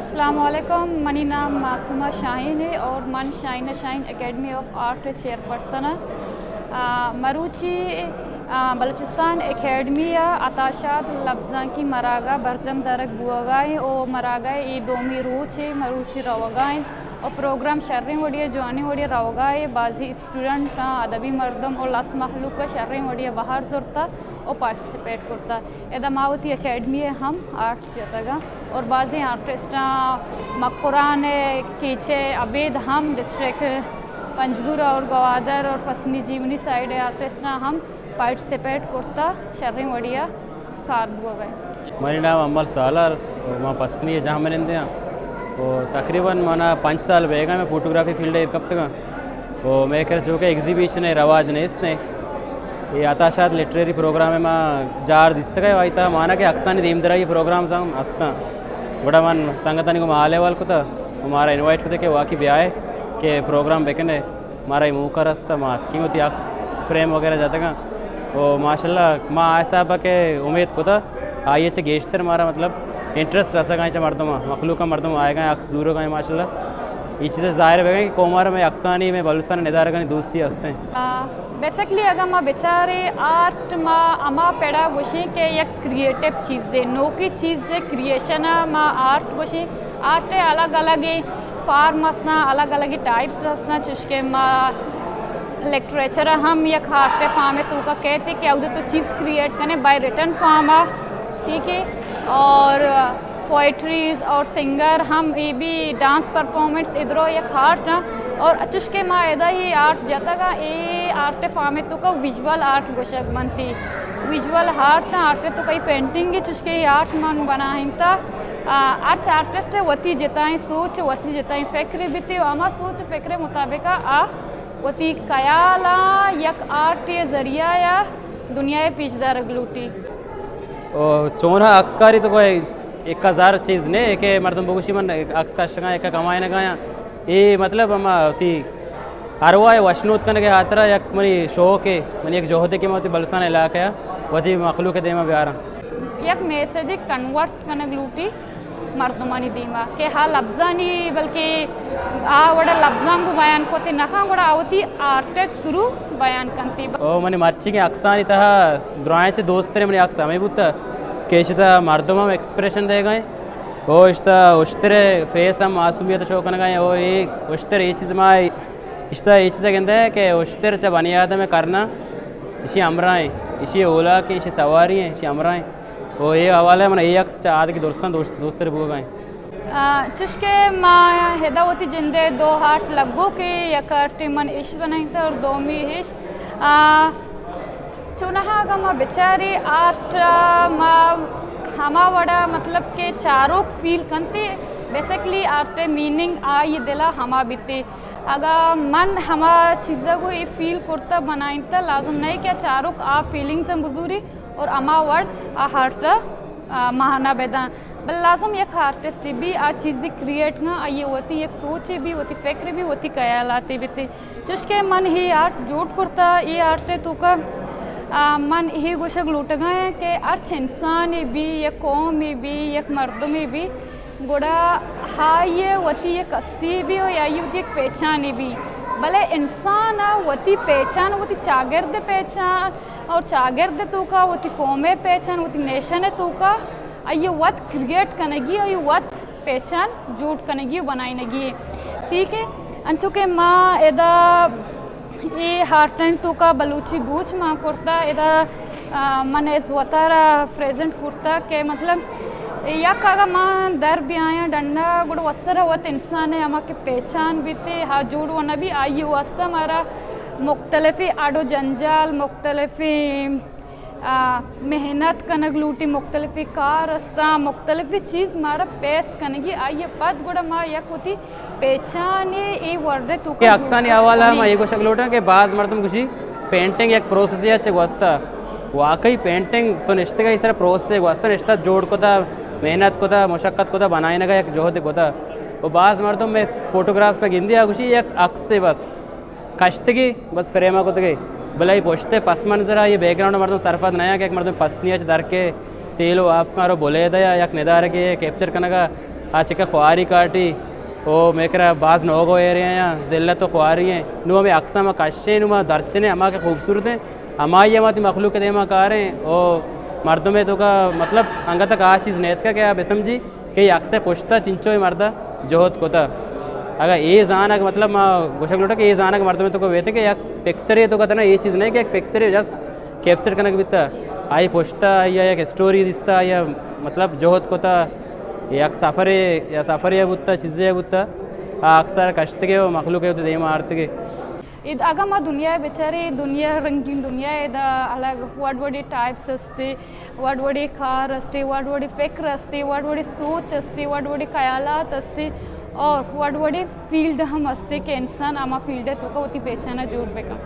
अस्सलाम वालेकुम। मनी नाम मासूमा शाहीन है और मन Shaheen academy of art chairperson है। मरूची बलूचिस्तान एकेडमी अताशात लफ्ज़ां की मरागा बरजम दरक बुआगाएँ और मरागाए ये दोमी रूच है मरूची रवगाएँ और प्रोग्राम शर्रें वड़िया जवानी वड़िया रवगाए बाजी स्टूडेंट अदबी मर्दम और लस महलूक का शर्रें वड़िया बाहर जुरता और पार्टिसिपेट करता एदमावती एकेडमी है हम आर्ट जतगा और बाजी आर्टिस्ट मकुरान कीचे अबेद हम डिस्ट्रिक्ट पंजगुर और गवादर और पसनी जीवनी साइड आर्टिस्ट हम पार्टिसिपेट करता शर्रें वड़िया कारबुआ गए। मेरा नाम अमल सालार वहाँ पसनी है जहाँ मैंने दिया और तकरीबन माना 5 साल बेगा मैं फ़ोटोग्राफी फील्ड है कब तक वो मैं कर जो कि एग्जीबिशन है रवाज ने इसने ये आताशात लिटरेरी प्रोग्राम है माँ जार दिस्त का वाई था माना कि अक्सानी दीमदरा ये प्रोग्राम्स हम हंसता बड़ा मन संगतानी को माले वाल को था हमारा इन्वाइट को थे कि वाकई भी आए कि प्रोग्राम बेकने हमारा मुँह का रास्ता मात की होती अक्स फ्रेम वगैरह जाता का वो माशाल्लाह माँ ऐसा के उम्मीद को था आइए चे गेश्तर हमारा मतलब इंटरेस्ट रसा कहीं मर्दम मखलूक का मर्दम आएगा अक्स जूरो का माशाल्लाह ये चीज़ें ज़ाहिर है कि कोमार में अक्सानी में बलूचिस्तान निदार का दोस्ती हंसते हैं। बेसिकली अगर माँ बेचारे आर्ट माँ अमा पेड़ा गोशी के एक क्रिएटिव चीज़ें नो की चीज़ें क्रिएशन माँ आर्ट गोशी आर्ट अलग अलग फार्म हंसना अलग अलग टाइप हंसना चुस्के माँ लिटरेचर हम एक आर्ट फॉर्म है तो का कहते कि उधर तो चीज़ क्रिएट करने बाय रिटर्न फॉर्म है ठीक है और पोइट्रीज और सिंगर हम ये भी डांस परफॉर्मेंस इधरों एक आर्ट ना और अचुश के माँ इधर ही आर्ट जाता का ये आर्ट फॉर्म है तो का विजुअल आर्ट गोशक बनती विजुअल आर्ट ना आर्ट तो कई पेंटिंग है चुस्के आर्ट मन बनाए था आर्ट आर्टिस्ट वती जिताएं सोच वती जिताएं फ़िक्र भी थी अमा सोच फ़िक्र मुताबिक आ वती कयाला यक आर्ट ये ज़रिया या दुनिया पीछदा रगलूटी चोना अक्सकारी तो कोई 1000 चीज़ ने कि मर्दम बगुशी मन अक्स का शगा एक कमाए न गाया ये मतलब हम ती अरवा वशनूत कन के हाथरा एक मनी शौक है मनी एक जोहदे के मोती बलूचिस्तान इलाका है वही मखलूक देमा ब्यारा एक मैसेज कन्वर्ट कन ग्लूटी मर्दमानी दीमा के हाँ लफ्ज़ानी बल्कि आ वड़ा लफ्ज़ां को बयान कोते नखा वड़ा आवती आर्ट थ्रू बयान कंती ओ मनी मर्ची के अक्सानी तहा द्राए चे दोस्त रे मनी अक्सा में बुता केचता मर्दम हम एक्सप्रेशन दे गए वो इश्ता उश्तरे फेस हम मासूमियत शो कन गए वो ये उश्तर ये चीज़ माँ इश्ता ये चीज़ कहते हैं कि उश्तर जब बनियाद में करना इसी अमराएँ इसी ओला के इसी सवारी हैं इसी अमराएँ वो ये हवाले मैंने ये अक्स आदि की दोस्त रे बुआ गए चुस्के माँ हेदावती जिंदे 2 हाथ लगो के एक टिमन इश बनाई था और 2 मी हिश चुनाहा का माँ बेचारी आर्ट माँ हमा वड़ा मतलब के चारों फील करते बेसिकली आर्ट मीनिंग आई दिला हमा बीते अगर मन हमा चीज़ों को ये फील करता बनाई था लाजम नहीं क्या चारों आ फीलिंग्स हम बुजुरी और अमा वर्ड आ हार्ट महाना बेदा बल लाजम एक आर्टिस्ट भी आ चीज़ें क्रिएट ना ये होती एक सोच भी होती फ़िक्र भी होती कयालाते भी थे जिसके मन ही आर्ट जोट करता ये आर्ट तो का मन ही गोशक लूट गए कि अर्थ इंसान भी एक कौम भी एक मर्दों में भी गुड़ा हाँ ये वती एक कस्ती भी हो या ये वती एक पहचान भी भले इंसान वती पहचान वती चागिर्द पहचान और चागिर्द तो का वती कौमे पहचान वती नेशन है तो का ये वत क्रिएट कनेगी और ये वत पहचान जोट कनेगी बनाएगी ठीक है अंचो के माँ एदा ये हार्टन तो का बलूची दूच माँ करता एदा मन इस वतारा प्रेजेंट करता के मतलब या कागा माँ दर भी आया डंडा गुड़ वसर वत इंसान है अमा के पहचान भी थे हाँ जोड़ वना भी आई वास्ता हमारा मुख्तलिफ़ी आडो जंजाल मुख्तलिफ़ी मेहनत कनक लूटी मुख्तलिफ़ी कार रास्ता मुख्तलिफ़ी चीज़ मारा पेश कनेगी आइए पद गुड़ा माँ या कुती पहचान ये वर्ड तो के अक्सानी आवाला माँ ये को शक्लोटा के बाज मर्दम कुछ पेंटिंग एक प्रोसेस है अच्छे वास्ता वाकई पेंटिंग तो निश्चित का इस तरह प्रोसेस वास्ता निश्चित जोड़ को था मेहनत को था मुशक्क़त को था बनाए ना का एक जोहद को था वो बाज़ मर्दों में फ़ोटोग्राफ्स का गिंदी आ कुछ एक अक्स से बस कश्तगी बस फ्रेमा को तो गई भला ही पोछते पस मंजरा ये बैकग्राउंड मर्दम सरफत नया कि एक मर्दम पसनिया दर के तेलो आपका बोले दया या निदार के कैप्चर करने का चिका ख्वारी काटी ओ मेकरा बाज नोगो एरिया या जिल्ला तो ख्वारी हैं नुमा में अक्सम कश्शे नुमा दर्चने अमा के खूबसूरत हैं हमारी माती मखलूक देमा कार हैं ओ मर्दों में तो का मतलब अंगा तक आ चीज़ नेत का क्या बेसमझी कि अक्सर पुश्ता चिंचो मर्दा जोहत कोता अगर ये जाना मतलब माँ गोशक लोटा कि ये जाना मर्दों में तो को वेते कि एक पिक्चर है तो कहता ना ये चीज़ नहीं कि एक पिक्चर है जस्ट कैप्चर करने के बिता आई पुश्ता या एक स्टोरी दिसता या मतलब जोहत कोता या सफ़र है या सफ़र है बुत्ता चीज़ें बुत्ता अक्सर कष्ट के वो मखलूक है तो दे मारते के ಇದು ಆಗ ಮಾ ದುನಿಯಾ बेचारे दुनिया रंगीन दुनिया ಇದೆ अलग वड वडी टाइप्स असते वड वडी कार असते वड वडी फिक्र असते वड वडी सोच असते वड वडी ख्यालात असते और वड वडी फील्ड हम असते के इंसान आमा फील्ड है तो का होती पहचाना जोर बेका